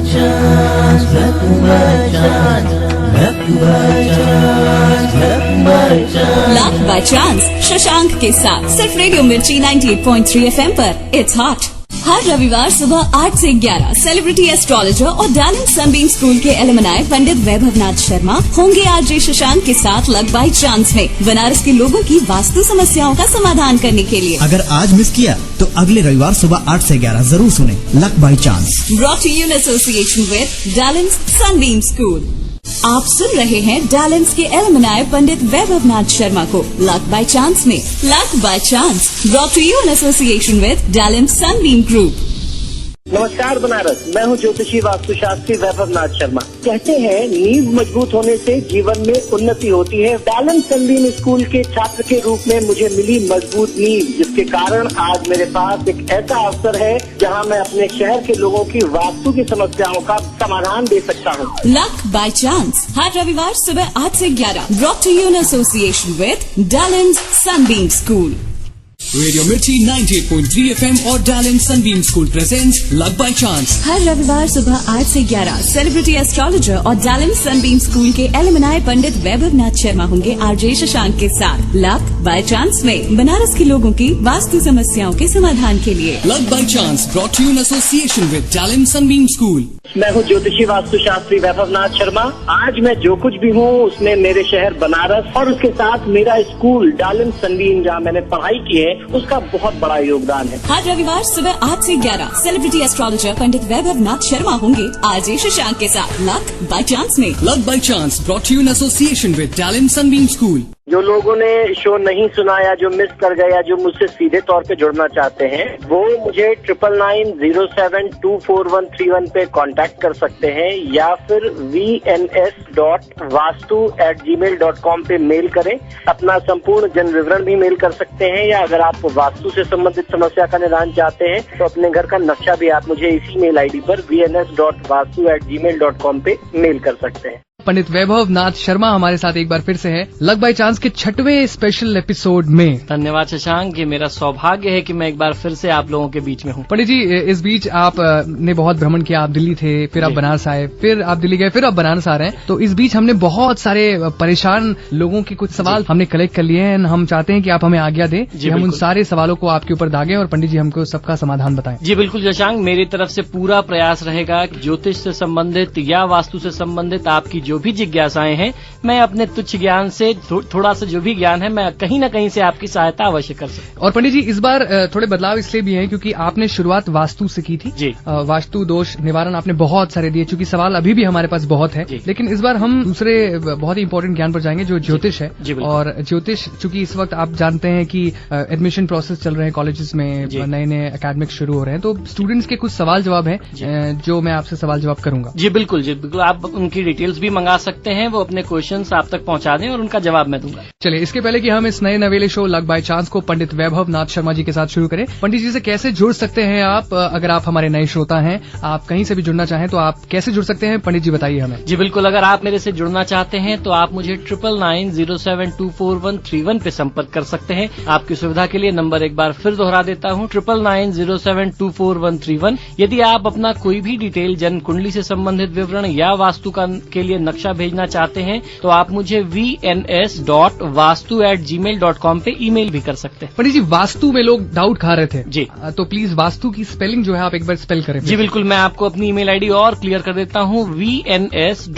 chance, luck by chance, luck by chance, luck by chance. Luck by chance Shashank के साथ सिर्फ radio Mirchi 98.3 FM पर it's hot. हर रविवार सुबह 8 से 11 सेलिब्रिटी एस्ट्रोलॉजर और डायमंड सनबीम स्कूल के एलुमनाई पंडित वैभव नाथ शर्मा होंगे आरजे शशांक के साथ लक बाय चांस में बनारस के लोगों की वास्तु समस्याओं का समाधान करने के लिए। अगर आज मिस किया तो अगले रविवार सुबह 8 से 11 जरूर सुने luck by chance. Brought to you in association with Diamond Sunbeam school. आप सुन रहे हैं डायलेंस के एलुमनाई पंडित वैभव नाथ शर्मा को लक बाय चांस में। Luck by chance brought to you in association with Dialance Sunbeam group. नमस्कार बनारस, मैं हूं ज्योतिषी वास्तुशास्त्री वैभव नाथ शर्मा। कहते हैं नींव मजबूत होने से जीवन में उन्नति होती है। डायमंड सनबीम स्कूल के छात्र के रूप में मुझे मिली मजबूत नींव, जिसके कारण आज मेरे पास एक ऐसा अवसर है जहां मैं अपने शहर के लोगों की वास्तु की समस्याओं का समाधान दे सकता हूं। लक बाय चांस हर रविवार सुबह 8 से 11 brought to you in association with Dialance Sunbeam school. Radio Mirchi 98.3 FM और Dialance Sunbeam school presents luck by chance. हर रविवार सुबह 8 से 11 सेलिब्रिटी एस्ट्रोलॉजर और डायलेंस सनबीम स्कूल के एलुमनाई पंडित वैभव नाथ शर्मा होंगे आरजे शशांक के साथ लक बाय चांस में बनारस के लोगों की वास्तु समस्याओं के समाधान के लिए। Luck by chance brought you in association with Dialance Sunbeam school. मैं हूं ज्योतिषी वास्तुशास्त्री वैभव नाथ शर्मा। आज मैं जो कुछ भी हूं उसमें मेरे शहर बनारस और उसके साथ मेरा स्कूल डायलेंस सनबीम जहां मैंने पढ़ाई की है उसका बहुत बड़ा योगदान है। हर रविवार सुबह 8 से 11 सेलिब्रिटी एस्ट्रोलॉजर पंडित वैभव नाथ शर्मा होंगे आरजे शशांक के साथ लक बाय चांस में। Luck by chance brought you in association with Dialance Sunbeam school. जो लोगों ने शो नहीं सुना या जो मिस कर गया, जो मुझसे सीधे तौर पे जुड़ना चाहते हैं, वो मुझे 9990724131 पे कांटेक्ट कर सकते हैं या फिर vns.vastu@gmail.com पे मेल करें। अपना संपूर्ण जन विवरण भी मेल कर सकते हैं या अगर आप वास्तु से संबंधित समस्या का निदान चाहते हैं तो अपने घर का नक्शा भी आप मुझे इसी मेल आईडी पर vns.vastu@gmail.com पे मेल कर सकते हैं। पंडित वैभव नाथ शर्मा हमारे साथ एक बार फिर से है लक बाय चांस के 6वें स्पेशल एपिसोड में। धन्यवाद शशांक, ये मेरा सौभाग्य है कि मैं एक बार फिर से आप लोगों के बीच में हूँ। पंडित जी, इस बीच आप ने बहुत भ्रमण किया। आप दिल्ली थे, फिर आप बनारस आए, फिर आप दिल्ली गए, फिर आप बनारस आ रहे हैं। तो इस बीच हमने बहुत सारे परेशान लोगों के कुछ सवाल हमने कलेक्ट कर लिए हैं। हम चाहते हैं कि आप हमें आज्ञा दें कि हम उन सारे सवालों को आपके ऊपर दागें और पंडित जी हमको सबका समाधान बताएं। जी बिल्कुल शशांक, मेरी तरफ से पूरा प्रयास रहेगा कि ज्योतिष से संबंधित या वास्तु से संबंधित आपकी जो भी जिज्ञासाएं हैं, मैं अपने तुच्छ ज्ञान से थोड़ा सा जो भी ज्ञान है मैं कहीं न कहीं से आपकी सहायता अवश्य कर सकता। और पंडित जी, इस बार थोड़े बदलाव इसलिए भी हैं क्योंकि आपने शुरुआत वास्तु से की थी। जी। वास्तु दोष निवारण आपने बहुत सारे दिए, चूंकि सवाल अभी भी हमारे पास बहुत है। लेकिन इस बार हम दूसरे बहुत ही इंपॉर्टेंट ज्ञान पर जाएंगे जो ज्योतिष है। और ज्योतिष चूंकि इस वक्त आप जानते हैं कि एडमिशन प्रोसेस चल रहे हैं कॉलेजेस में, नए नए एकेडमिक्स शुरू हो रहे हैं, तो स्टूडेंट्स के कुछ सवाल जवाब है जो मैं आपसे सवाल जवाब करूंगा। जी बिल्कुल, आप उनकी डिटेल्स भी मंगा सकते हैं, वो अपने क्वेश्चंस आप तक पहुंचा दें और उनका जवाब मैं दूंगा। चलिए, इसके पहले कि हम इस नए नवेले शो लक बाय चांस को पंडित वैभव नाथ शर्मा जी के साथ शुरू करें, पंडित जी से कैसे जुड़ सकते हैं आप? अगर आप हमारे नए श्रोता हैं, आप कहीं से भी जुड़ना चाहें तो आप कैसे जुड़ सकते हैं? पंडित जी बताइए हमें। जी बिल्कुल, अगर आप मेरे से जुड़ना चाहते हैं तो आप मुझे 9990724131 पे संपर्क कर सकते हैं। आपकी सुविधा के लिए नंबर एक बार फिर दोहरा देता हूँ, 9990724131। यदि आप अपना कोई भी डिटेल जन्म कुंडली से संबंधित विवरण या वास्तु के लिए नक्शा भेजना चाहते हैं तो आप मुझे vns.vastu@gmail.com पे ईमेल भी कर सकते हैं। पंडित जी, वास्तु में लोग डाउट खा रहे थे जी, तो प्लीज वास्तु की स्पेलिंग जो है आप एक बार स्पेल करें। जी बिल्कुल, मैं आपको अपनी ईमेल आईडी और क्लियर कर देता हूँ, vns.vastu।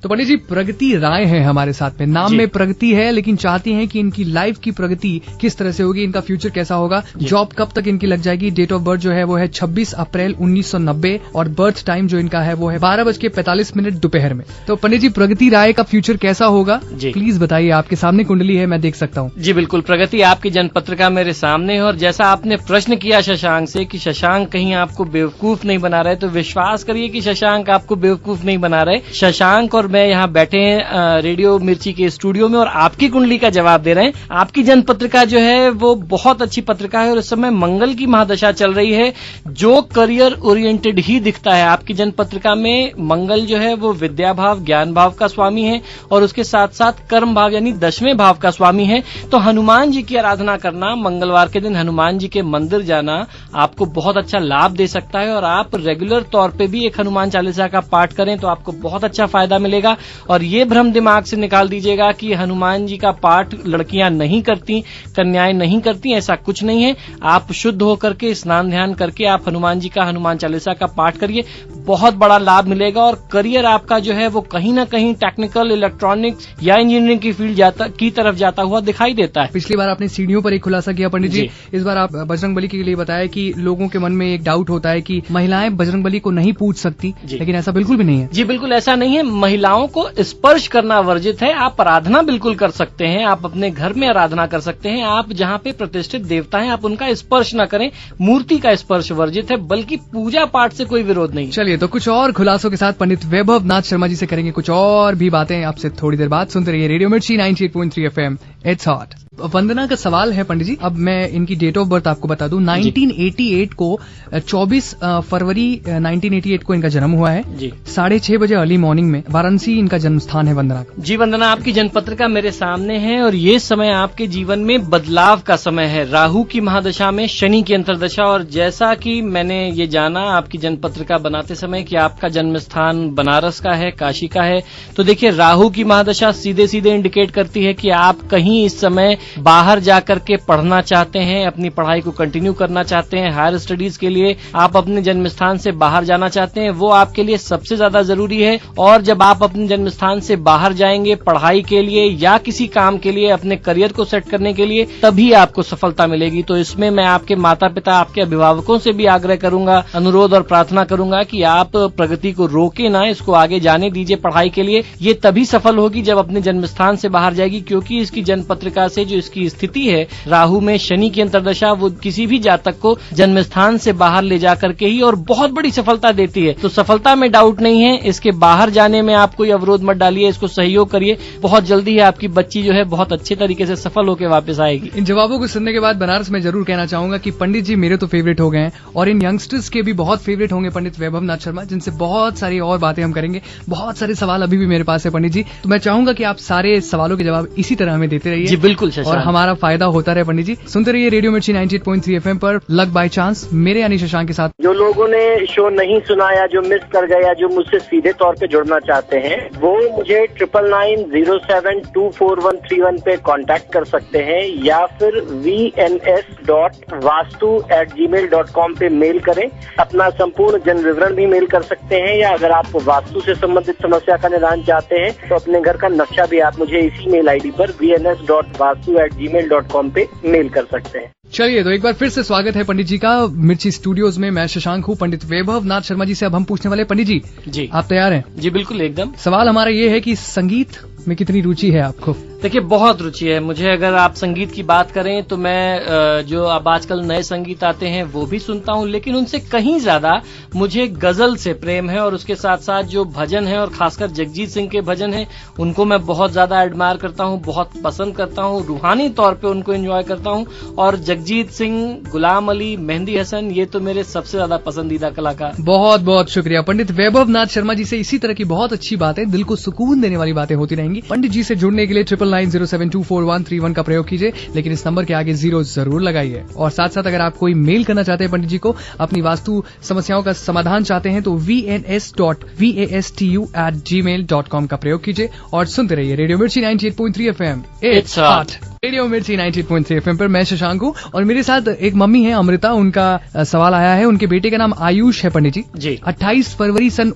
तो पंडित जी, प्रगति राय है हमारे साथ में, नाम में प्रगति है लेकिन चाहती हैं कि इनकी लाइफ की प्रगति किस तरह से होगी, इनका फ्यूचर कैसा होगा, जॉब कब तक इनकी लग जाएगी। डेट ऑफ बर्थ जो है वो है 26 अप्रैल 1990 और बर्थ टाइम जो इनका है वो है 12:45 दोपहर में। तो पंडित जी, प्रगति राय का फ्यूचर कैसा होगा प्लीज बताइए। आपके सामने कुंडली है, मैं देख सकता हूँ। जी बिल्कुल, प्रगति आपकी जनपत्रिका मेरे सामने है और जैसा आपने प्रश्न किया शशांक से कि शशांक कहीं आपको बेवकूफ नहीं बना रहे, तो विश्वास करिए कि शशांक आपको बेवकूफ नहीं बना रहे। शशांक और मैं यहाँ बैठे हैं रेडियो मिर्ची के स्टूडियो में और आपकी कुंडली का जवाब दे रहे हैं। आपकी जन्म पत्रिका जो है वो बहुत अच्छी पत्रिका है और इस समय मंगल की महादशा चल रही है जो करियर ओरिएंटेड ही दिखता है। आपकी जन्म पत्रिका में मंगल जो है वो विद्या भाव, ज्ञान भाव का स्वामी है और उसके साथ साथ कर्म भाव यानी 10वें भाव का स्वामी है। तो हनुमान जी की आराधना करना, मंगलवार के दिन हनुमान जी के मंदिर जाना आपको बहुत अच्छा लाभ दे सकता है और आप रेगुलर तौर पे भी एक हनुमान चालीसा का पाठ करें तो आपको बहुत अच्छा फायदा मिलेगा। और ये भ्रम दिमाग से निकाल दीजिएगा कि हनुमान जी का पाठ लड़कियां नहीं करती, कन्याएं नहीं करती, ऐसा कुछ नहीं है। आप शुद्ध होकर के स्नान ध्यान करके आप हनुमान जी का हनुमान चालीसा का पाठ करिए, बहुत बड़ा लाभ मिलेगा और करियर आपका जो है वो कहीं ना कहीं टेक्निकल, इलेक्ट्रॉनिक्स या इंजीनियरिंग की फील्ड की तरफ जाता हुआ दिखाई देता है। पिछली बार आपने सीढ़ियों पर एक खुलासा किया पंडित जी, इस बार आप बजरंगबली के लिए बताया कि लोगों के मन में एक डाउट होता है कि महिलाएं बजरंगबली को नहीं पूज सकती, लेकिन ऐसा बिल्कुल भी नहीं है। जी बिल्कुल ऐसा नहीं है। महिलाओं को स्पर्श करना वर्जित है। आप आराधना बिल्कुल कर सकते हैं, आप अपने घर में आराधना कर सकते हैं, आप जहाँ पे प्रतिष्ठित देवता हैं आप उनका स्पर्श न करें, मूर्ति का स्पर्श वर्जित है, बल्कि पूजा पाठ से कोई विरोध नहीं। चलिए तो कुछ और खुलासों के साथ पंडित वैभव नाथ शर्मा जी से करेंगे कुछ और भी बातें आपसे थोड़ी देर बाद। सुनते रहिए radio Mirchi 98.3 FM, it's hot. वंदना का सवाल है पंडित जी, अब मैं इनकी डेट ऑफ बर्थ आपको बता दूं। 1988 को 24 फरवरी 1988 को इनका जन्म हुआ है जी। 6:30 बजे अर्ली मॉर्निंग में वाराणसी इनका जन्म स्थान है वंदना का। जी वंदना, आपकी जन्म पत्रिका मेरे सामने है और ये समय आपके जीवन में बदलाव का समय है। राहु की महादशा में शनि की अंतर्दशा और जैसा कि मैंने ये जाना आपकी जन्म पत्रिका बनाते समय कि आपका जन्म स्थान बनारस का है, काशी का है, तो देखिए राहु की महादशा सीधे सीधे इंडिकेट करती है कि आप कहीं इस समय बाहर जाकर के पढ़ना चाहते हैं, अपनी पढ़ाई को कंटिन्यू करना चाहते हैं, हायर स्टडीज के लिए आप अपने जन्म स्थान से बाहर जाना चाहते हैं, वो आपके लिए सबसे ज्यादा जरूरी है। और जब आप अपने जन्म स्थान से बाहर जाएंगे पढ़ाई के लिए या किसी काम के लिए, अपने करियर को सेट करने के लिए, तभी आपको सफलता मिलेगी। तो इसमें मैं आपके माता पिता, आपके अभिभावकों से भी आग्रह करूंगा, अनुरोध और प्रार्थना करूंगा कि आप प्रगति को रोके ना, इसको आगे जाने दीजिए पढ़ाई के लिए। ये तभी सफल होगी जब अपने जन्म स्थान से बाहर जाएगी, क्योंकि इसकी जन्म पत्रिका से जो इसकी स्थिति है राहु में शनि की अंतर्दशा, वो किसी भी जातक को जन्म स्थान से बाहर ले जाकर के ही और बहुत बड़ी सफलता देती है। तो सफलता में डाउट नहीं है, इसके बाहर जाने में आप कोई अवरोध मत डालिए, इसको सहयोग करिए, बहुत जल्दी है आपकी बच्ची जो है बहुत अच्छे तरीके से सफल होकर वापस आएगी। इन जवाबों को सुनने के बाद बनारस में जरूर कहना चाहूंगा कि पंडित जी मेरे तो फेवरेट हो गए हैं और इन यंगस्टर्स के भी बहुत फेवरेट होंगे पंडित वैभव नाथ शर्मा, जिनसे बहुत सारी और बातें हम करेंगे। बहुत सारे सवाल अभी भी मेरे पास है पंडित जी, तो मैं चाहूंगा कि आप सारे सवालों के जवाब इसी तरह हमें देते रहिए। जी बिल्कुल और हमारा फायदा होता रहे पंडित जी। सुनते रहिए रेडियो मिर्ची 98.3 FM पर लक बाय चांस, मेरे यानी शशांक के साथ। जो लोगों ने शो नहीं सुना या जो मिस कर गए या जो मुझसे सीधे तौर पे जुड़ना चाहते हैं वो मुझे 9990724131 पे कांटेक्ट कर सकते हैं या फिर vns.vastu@gmail.com पे मेल करें। अपना संपूर्ण जन विवरण भी मेल कर सकते हैं या अगर आप वास्तु से संबंधित समस्या का निदान चाहते हैं तो अपने घर का नक्शा भी आप मुझे इसी मेल आईडी पर vns.vastu@gmail.com पे मेल कर सकते हैं। चलिए तो एक बार फिर से स्वागत है पंडित जी का मिर्ची स्टूडियोज में। मैं शशांक हूँ। पंडित वैभव नाथ शर्मा जी से अब हम पूछने वाले। पंडित जी आप तैयार हैं? जी बिल्कुल एकदम। सवाल हमारा ये है कि संगीत में कितनी रुचि है आपको? देखिए बहुत रुचि है मुझे। अगर आप संगीत की बात करें तो मैं जो अब आजकल नए संगीत आते हैं वो भी सुनता हूं, लेकिन उनसे कहीं ज्यादा मुझे गजल से प्रेम है और उसके साथ साथ जो भजन है और खासकर जगजीत सिंह के भजन है उनको मैं बहुत ज्यादा एडमायर करता हूं, बहुत पसंद करता हूं, रूहानी तौर पे उनको एंजॉय करता हूं। और जगजीत सिंह, गुलाम अली, मेहंदी हसन, ये तो मेरे सबसे ज्यादा पसंदीदा कलाकार। बहुत बहुत शुक्रिया पंडित वैभव नाथ शर्मा जी से इसी तरह की बहुत अच्छी बातें, दिल को सुकून देने वाली बातें होती रहेंगी। पंडित जी से जुड़ने के लिए 9990724131 का प्रयोग कीजिए, लेकिन इस नंबर के आगे 0 जरूर लगाइए। और साथ साथ अगर आप कोई मेल करना चाहते हैं पंडित जी को, अपनी वास्तु समस्याओं का समाधान चाहते हैं तो vns.vastu@gmail.com का प्रयोग कीजिए और सुनते रहिए radio Mirchi 98.3 FM, it's hot. Radio Mirchi 98.3 FM पर मैं शशांक हूँ और मेरे साथ एक मम्मी है अमृता। उनका सवाल आया है, उनके बेटे का नाम आयुष है पंडित जी। 28 फरवरी सन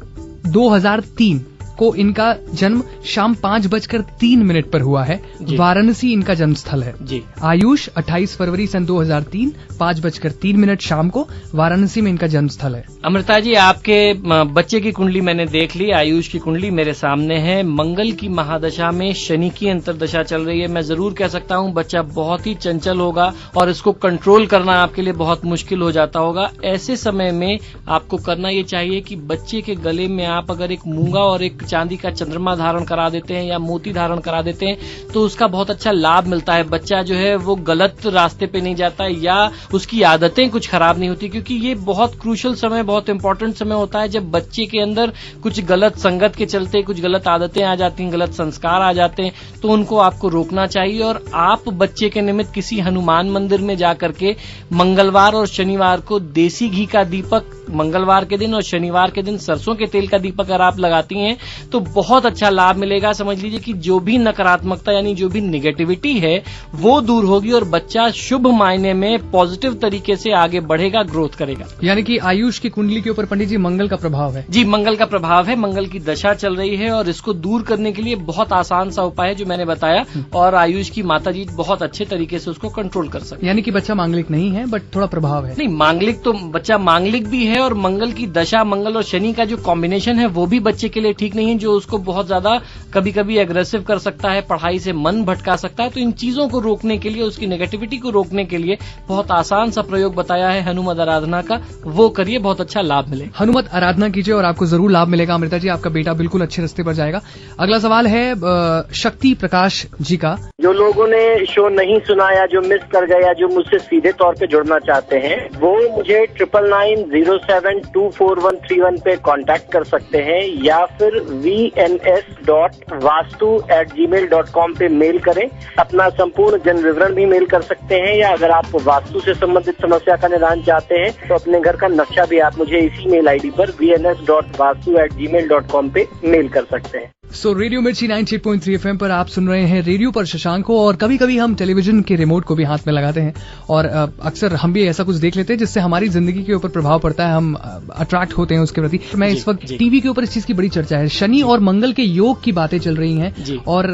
2003 को इनका जन्म शाम 5:03 पर हुआ है। वाराणसी इनका जन्म स्थल है जी। आयुष 28 फरवरी सन 2003 5:03 शाम को वाराणसी में इनका जन्म स्थल है। अमृता जी आपके बच्चे की कुंडली मैंने देख ली, आयुष की कुंडली मेरे सामने है। मंगल की महादशा में शनि की अंतर्दशा चल रही है। मैं जरूर कह सकता हूँ बच्चा बहुत ही चंचल होगा और इसको कंट्रोल करना आपके लिए बहुत मुश्किल हो जाता होगा। ऐसे समय में आपको करना ये चाहिए कि बच्चे के गले में आप अगर एक मूंगा और एक चांदी का चंद्रमा धारण करा देते हैं या मोती धारण करा देते हैं तो उसका बहुत अच्छा लाभ मिलता है। बच्चा जो है वो गलत रास्ते पे नहीं जाता या उसकी आदतें कुछ खराब नहीं होती, क्योंकि ये बहुत क्रूशल समय, बहुत इंपॉर्टेंट समय होता है जब बच्चे के अंदर कुछ गलत संगत के चलते कुछ गलत आदतें आ जाती हैं, गलत संस्कार आ जाते हैं, तो उनको आपको रोकना चाहिए। और आप बच्चे के निमित्त किसी हनुमान मंदिर में जाकर के मंगलवार और शनिवार को देसी घी का दीपक, मंगलवार के दिन और शनिवार के दिन सरसों के तेल का दीपक अगर आप लगाती हैं तो बहुत अच्छा लाभ मिलेगा। समझ लीजिए कि जो भी नकारात्मकता यानी जो भी निगेटिविटी है वो दूर होगी और बच्चा शुभ मायने में पॉजिटिव तरीके से आगे बढ़ेगा, ग्रोथ करेगा। यानी कि आयुष की कुंडली के ऊपर पंडित जी मंगल का प्रभाव है। जी, मंगल का प्रभाव है, मंगल की दशा चल रही है और इसको दूर करने के लिए बहुत आसान सा उपाय है जो मैंने बताया, और आयुष की माता जी बहुत अच्छे तरीके से उसको कंट्रोल कर सकते हैं। यानी कि बच्चा मांगलिक नहीं है बट थोड़ा प्रभाव है। नहीं, मांगलिक तो बच्चा मांगलिक भी है और मंगल की दशा, मंगल और शनि का जो कॉम्बिनेशन है वो भी बच्चे के लिए ठीक नहीं है, जो उसको बहुत ज्यादा कभी कभी एग्रेसिव कर सकता है, पढ़ाई से मन भटका सकता है। तो इन चीजों को रोकने के लिए, उसकी नेगेटिविटी को रोकने के लिए बहुत आसान सा प्रयोग बताया है हनुमत आराधना का, वो करिए, बहुत अच्छा लाभ मिले। हनुमत आराधना कीजिए और आपको जरूर लाभ मिलेगा। अमृता जी, आपका बेटा बिल्कुल अच्छे रास्ते पर जाएगा। अगला सवाल है शक्ति प्रकाश जी का। जो लोगों ने शो नहीं सुना या जो मिस कर गए या जो मुझसे सीधे तौर पे जुड़ना चाहते हैं वो मुझे 9990724131 पे कांटेक्ट कर सकते हैं या फिर vns.vastu@gmail.com पे मेल करें। अपना संपूर्ण जन विवरण भी मेल कर सकते हैं, या अगर आप वास्तु से संबंधित समस्या का निदान चाहते हैं तो अपने घर का नक्शा भी आप मुझे इसी मेल आईडी पर vns.vastu@gmail.com पे मेल कर सकते हैं। सो रेडियो मिर्ची 98.3 FM पर आप सुन रहे हैं रेडियो पर शशांक को, और कभी कभी हम टेलीविजन के रिमोट को भी हाथ में लगाते हैं और अक्सर हम भी ऐसा कुछ देख लेते हैं जिससे हमारी जिंदगी के ऊपर प्रभाव पड़ता है, हम अट्रैक्ट होते हैं उसके प्रति। मैं इस वक्त टीवी के ऊपर इस चीज की बड़ी चर्चा है, शनि और मंगल के योग की बातें चल रही हैं और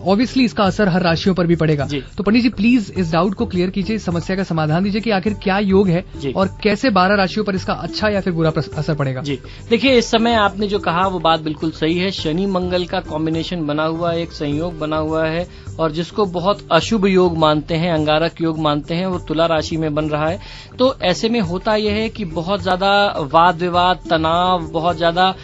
ऑब्वियसली इसका असर हर राशियों पर भी पड़ेगा। तो पंडित जी प्लीज इस डाउट को क्लियर कीजिए, इस समस्या का समाधान दीजिए कि आखिर क्या योग है और कैसे 12 राशियों पर इसका अच्छा या फिर बुरा असर पड़ेगा। जी देखिए, इस समय आपने जो कहा वो बात बिल्कुल सही है। शनि मंगल का कॉम्बिनेशन बना हुआ है, एक संयोग बना हुआ है और जिसको बहुत अशुभ योग मानते हैं, अंगारक योग मानते हैं, वो तुला राशि में बन रहा है। तो ऐसे में होता यह है कि बहुत ज्यादा वाद विवाद, तनाव, बहुत ज्यादा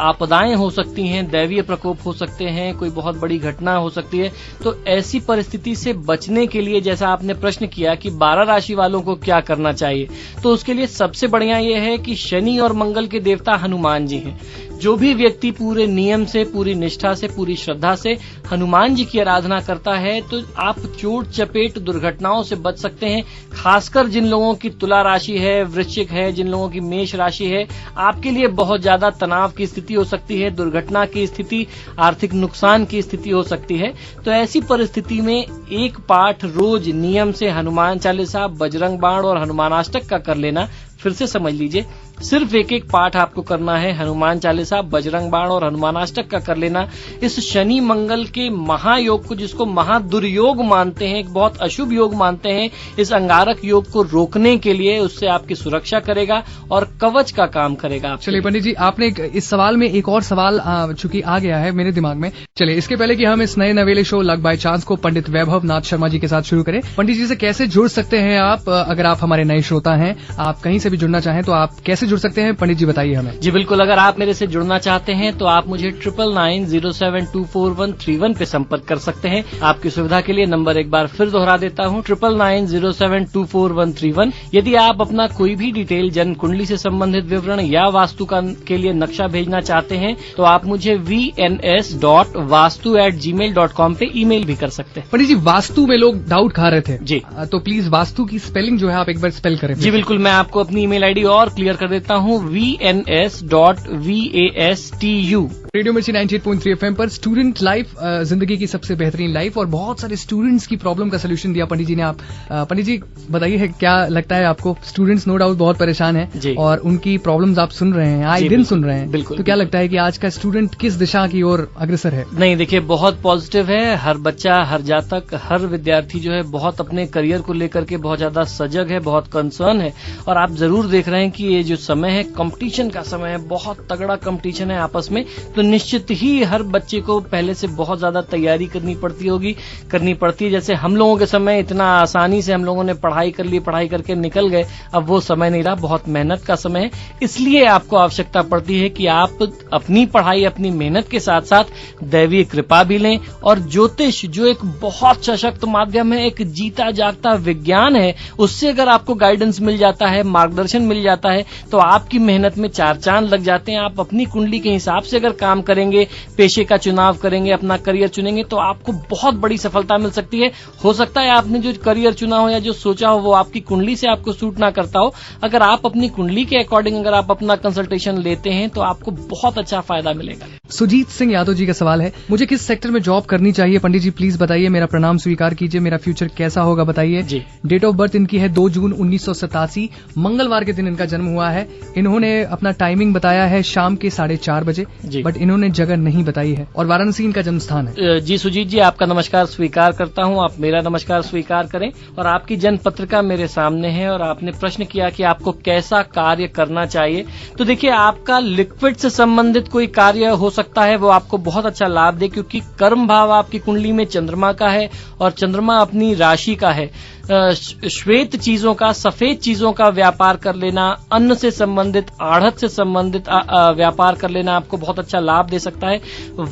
आपदाएं हो सकती हैं, दैवीय प्रकोप हो सकते हैं, कोई बहुत बड़ी घटना हो सकती है। तो ऐसी परिस्थिति से बचने के लिए, जैसा आपने प्रश्न किया कि 12 राशि वालों को क्या करना चाहिए, तो उसके लिए सबसे बढ़िया यह है कि शनि और मंगल के देवता हनुमान जी हैं। जो भी व्यक्ति पूरे नियम से, पूरी निष्ठा से, पूरी श्रद्धा से हनुमान जी की आराधना करता है तो आप चोट चपेट दुर्घटनाओं से बच सकते हैं। खासकर जिन लोगों की तुला राशि है, वृश्चिक है, जिन लोगों की मेष राशि है, आपके लिए बहुत ज्यादा तनाव की स्थिति हो सकती है, दुर्घटना की स्थिति, आर्थिक नुकसान की स्थिति हो सकती है। तो ऐसी परिस्थिति में एक पाठ रोज नियम से हनुमान चालीसा, बजरंग बाण और हनुमानाष्टक का कर लेना। फिर से समझ लीजिए, सिर्फ एक एक पाठ आपको करना है, हनुमान चालीसा, बजरंग बाण और हनुमानाष्टक का कर लेना। इस शनि मंगल के महायोग को, जिसको महादुर्योग मानते हैं, एक बहुत अशुभ योग मानते हैं, इस अंगारक योग को रोकने के लिए उससे आपकी सुरक्षा करेगा और कवच का काम करेगा। चलिए पंडित जी, आपने इस सवाल में एक और सवाल चूंकि आ गया है मेरे दिमाग में। चलिए इसके पहले कि हम इस नए नवेले शो लक बाय चांस को पंडित वैभव नाथ शर्मा जी के साथ शुरू करें, पंडित जी से कैसे जुड़ सकते हैं आप? अगर आप हमारे नए श्रोता हैं, आप कहीं से भी जुड़ना चाहें तो आप कैसे जुड़ सकते हैं, पंडित जी बताइए हमें। जी बिल्कुल, अगर आप मेरे से जुड़ना चाहते हैं तो आप मुझे 9990724131 पे संपर्क कर सकते हैं। आपकी सुविधा के लिए नंबर एक बार फिर दोहरा देता हूँ, 9990724131। यदि आप अपना कोई भी डिटेल, जन्म कुंडली से संबंधित विवरण या वास्तु के लिए नक्शा भेजना चाहते हैं तो आप मुझे vns.vastu@gmail.com पे ईमेल भी कर सकते हैं। पंडित जी, वास्तु में लोग डाउट खा रहे थे जी, तो प्लीज वास्तु की स्पेलिंग जो है आप एक बार स्पेल करें। जी बिल्कुल, मैं आपको अपनी ईमेल आईडी और क्लियर कर देता हूँ, vns.vastu। रेडियो मिर्ची 98.3 FM पर स्टूडेंट लाइफ, जिंदगी की सबसे बेहतरीन लाइफ, और बहुत सारे स्टूडेंट्स की प्रॉब्लम का सोल्यूशन दिया पंडित जी ने। आप पंडित जी बताइए, क्या लगता है आपको? स्टूडेंट्स नो डाउट बहुत परेशान हैं और उनकी प्रॉब्लम्स आप सुन रहे हैं, आए दिन सुन रहे हैं। बिल्कुल, तो क्या लगता है कि आज का स्टूडेंट किस दिशा की ओर अग्रसर है? नहीं, देखिए बहुत पॉजिटिव है। हर बच्चा, हर जातक, हर विद्यार्थी जो है बहुत अपने करियर को लेकर के बहुत ज्यादा सजग है, बहुत कंसर्न है। और आप जरूर देख रहे हैं कि ये जो समय है, कंपटीशन का समय है, बहुत तगड़ा कंपटीशन है आपस में। तो निश्चित ही हर बच्चे को पहले से बहुत ज्यादा तैयारी करनी पड़ती है। जैसे हम लोगों के समय इतना आसानी से हम लोगों ने पढ़ाई कर ली, पढ़ाई करके निकल गए, अब वो समय नहीं रहा, बहुत मेहनत का समय है। इसलिए आपको आवश्यकता पड़ती है कि आप अपनी पढ़ाई, अपनी मेहनत के साथ साथ दैवीय कृपा भी लें। और ज्योतिष जो एक बहुत सशक्त माध्यम है, एक जीता जागता विज्ञान है, उससे अगर आपको गाइडेंस मिल जाता है, मार्गदर्शन मिल जाता है, तो आपकी मेहनत में 4 चांद लग जाते हैं। आप अपनी कुंडली के हिसाब से अगर काम करेंगे, पेशे का चुनाव करेंगे, अपना करियर चुनेंगे, तो आपको बहुत बड़ी सफलता मिल सकती है। हो सकता है आपने जो करियर चुना हो या जो सोचा हो वो आपकी कुंडली से आपको सूट ना करता हो। अगर आप अपनी कुंडली के अकॉर्डिंग अगर आप अपना कंसल्टेशन लेते हैं तो आपको बहुत अच्छा फायदा मिलेगा। सुजीत सिंह यादव जी का सवाल है, मुझे किस सेक्टर में जॉब करनी चाहिए? पंडित जी प्लीज बताइए, मेरा प्रणाम स्वीकार कीजिए, मेरा फ्यूचर कैसा होगा बताइए जी। डेट ऑफ बर्थ इनकी है 2 जून 1987, मंगलवार के दिन इनका जन्म हुआ है। इन्होंने अपना टाइमिंग बताया है शाम के 4:30 बजे, बट इन्होंने जगह नहीं बताई है, और वाराणसी इनका जन्म स्थान है। जी सुजीत जी, आपका नमस्कार स्वीकार करता हूं, आप मेरा नमस्कार स्वीकार करें। और आपकी जन्म पत्रिका मेरे सामने है और आपने प्रश्न किया कि आपको कैसा कार्य करना चाहिए। तो देखिए, आपका लिक्विड से संबंधित कोई कार्य हो सकता है, वो आपको बहुत अच्छा लाभ दे, क्योंकि कर्म भाव आपकी कुंडली में चंद्रमा का है और चंद्रमा अपनी राशि का है। श्वेत चीजों का, सफेद चीजों का व्यापार कर लेना, अन्न से संबंधित, आढ़त से संबंधित व्यापार कर लेना आपको बहुत अच्छा लाभ दे सकता है।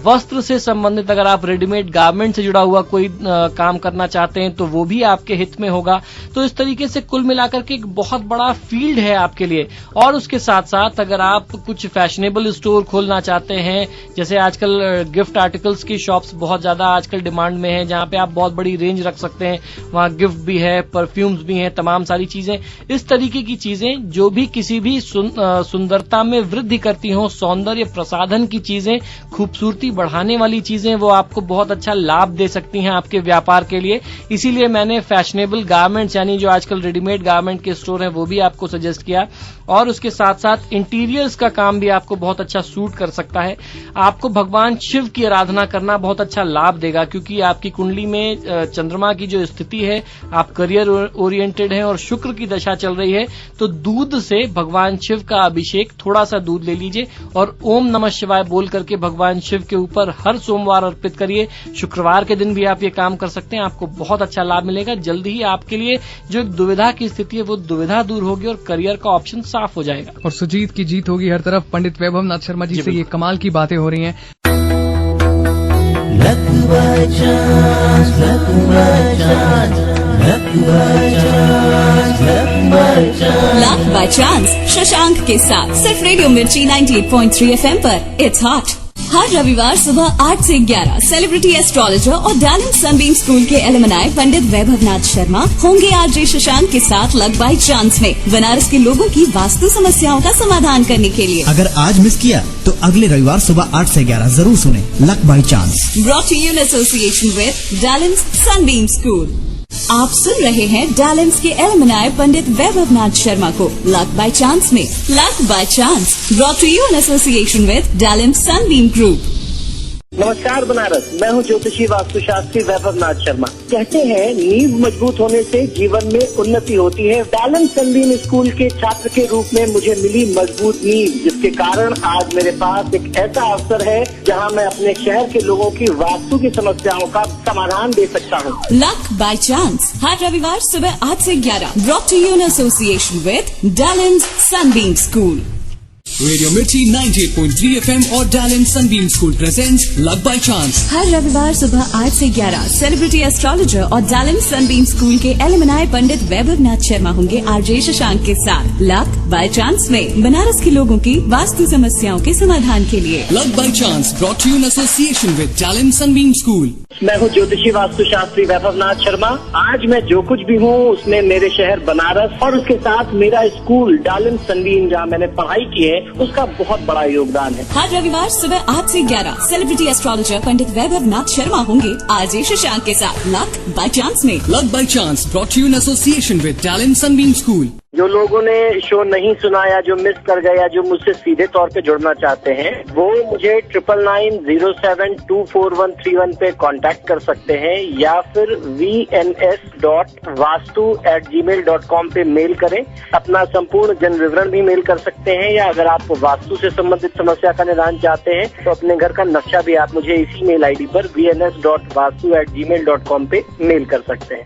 वस्त्र से संबंधित अगर आप रेडीमेड गारमेंट से जुड़ा हुआ कोई काम करना चाहते हैं तो वो भी आपके हित में होगा। तो इस तरीके से कुल मिलाकर के एक बहुत बड़ा फील्ड है आपके लिए। और उसके साथ साथ अगर आप कुछ फैशनेबल स्टोर खोलना चाहते हैं, जैसे आजकल गिफ्ट आर्टिकल्स की शॉप्स बहुत ज्यादा आजकल डिमांड में है, जहां पे आप बहुत बड़ी रेंज रख सकते हैं, वहां गिफ्ट भी है, परफ्यूम्स भी हैं, तमाम सारी चीजें, इस तरीके की चीजें जो भी किसी भी सुंदरता में वृद्धि करती हो, सौंदर्य प्रसाधन की चीजें, खूबसूरती बढ़ाने वाली चीजें, वो आपको बहुत अच्छा लाभ दे सकती हैं आपके व्यापार के लिए। इसीलिए मैंने फैशनेबल गारमेंट्स, यानी जो आजकल रेडीमेड गारमेंट के स्टोर हैं, वो भी आपको सजेस्ट किया। और उसके साथ साथ इंटीरियर्स का काम भी आपको बहुत अच्छा सूट कर सकता है। आपको भगवान शिव की आराधना करना बहुत अच्छा लाभ देगा, क्योंकि आपकी कुंडली में चंद्रमा की जो स्थिति है, आप करियर ओरिएंटेड हैं और शुक्र की दशा चल रही है, तो दूध से भगवान शिव का अभिषेक, थोड़ा सा दूध ले लीजिए और ओम नमः शिवाय बोल करके भगवान शिव के ऊपर हर सोमवार अर्पित करिए। शुक्रवार के दिन भी आप ये काम कर सकते हैं, आपको बहुत अच्छा लाभ मिलेगा। जल्दी ही आपके लिए जो एक दुविधा की स्थिति है वो दुविधा दूर होगी और करियर का ऑप्शन साफ हो जाएगा और सुजीत की जीत होगी हर तरफ। पंडित वैभव नाथ शर्मा जी से ये कमाल की बातें हो रही हैं। Luck by chance, luck by chance, luck by chance, luck by chance. Luck by chance Shashank के साथ सिर्फ रेडियो मिर्ची 98.3 FM पर इट्स हॉट। हर रविवार सुबह 8 से 11 सेलिब्रिटी एस्ट्रोलॉजर और डैलेंट सनबीम स्कूल के एलुमनाई पंडित वैभव नाथ शर्मा होंगे आरजे शशांक के साथ लक बाय चांस में बनारस के लोगों की वास्तु समस्याओं का समाधान करने के लिए। अगर आज मिस किया तो अगले रविवार सुबह 8 से 11 जरूर सुने luck by chance. Brought to you in association with Dalent Sunbeam school. आप सुन रहे हैं डैलेंस के एलुमनाई पंडित वैभव नाथ शर्मा को लक बाय चांस में। Luck by chance brought to you in association with Dalent Sunbeam group. नमस्कार बनारस, मैं हूं ज्योतिषी वास्तुशास्त्री वैभव नाथ शर्मा। कहते हैं नींव मजबूत होने से जीवन में उन्नति होती है। डैलेंट सनबीम स्कूल के छात्र के रूप में मुझे मिली मजबूत नींव, जिसके कारण आज मेरे पास एक ऐसा अवसर है जहां मैं अपने शहर के लोगों की वास्तु की समस्याओं का समाधान दे सकता हूं। लक बाय चांस हर रविवार सुबह 8 से 11 brought to you in association with Dalent Sunbeam school. Radio Mirchi 98.3 FM और Dalent Sunbeam school presents luck by chance. हर रविवार सुबह 8 से 11 सेलिब्रिटी एस्ट्रोलॉजर और डैलेंट सनबीम स्कूल के एलुमनाई पंडित वैभव नाथ शर्मा होंगे आरजे शशांक के साथ लक बाय चांस में बनारस के लोगों की वास्तु समस्याओं के समाधान के लिए। Luck by chance brought you in association with Dalent Sunbeam school. मैं हूं ज्योतिषी वास्तुशास्त्री वैभव नाथ शर्मा। आज मैं जो कुछ भी हूं उसमें मेरे शहर बनारस और उसके साथ मेरा स्कूल डैलेंट सनबीम, जहां मैंने पढ़ाई की है, उसका बहुत बड़ा योगदान है। हर रविवार सुबह 8 से 11 सेलिब्रिटी एस्ट्रोलॉजर पंडित वैभव नाथ शर्मा होंगे आरजे शशांक के साथ लक बाय चांस में। Luck by chance brought you in association with Dalent Sunbeam school. जो लोगों ने शो नहीं सुना या जो मिस कर गए या जो मुझसे सीधे तौर पे जुड़ना चाहते हैं वो मुझे 9990724131 पे कांटेक्ट कर सकते हैं या फिर vns.vastu@gmail.com पे मेल करें। अपना संपूर्ण जन विवरण भी मेल कर सकते हैं या अगर आप वास्तु से संबंधित समस्या का निदान चाहते हैं तो अपने घर का नक्शा भी आप मुझे इसी मेल आईडी पर vns.vastu@gmail.com पे मेल कर सकते हैं।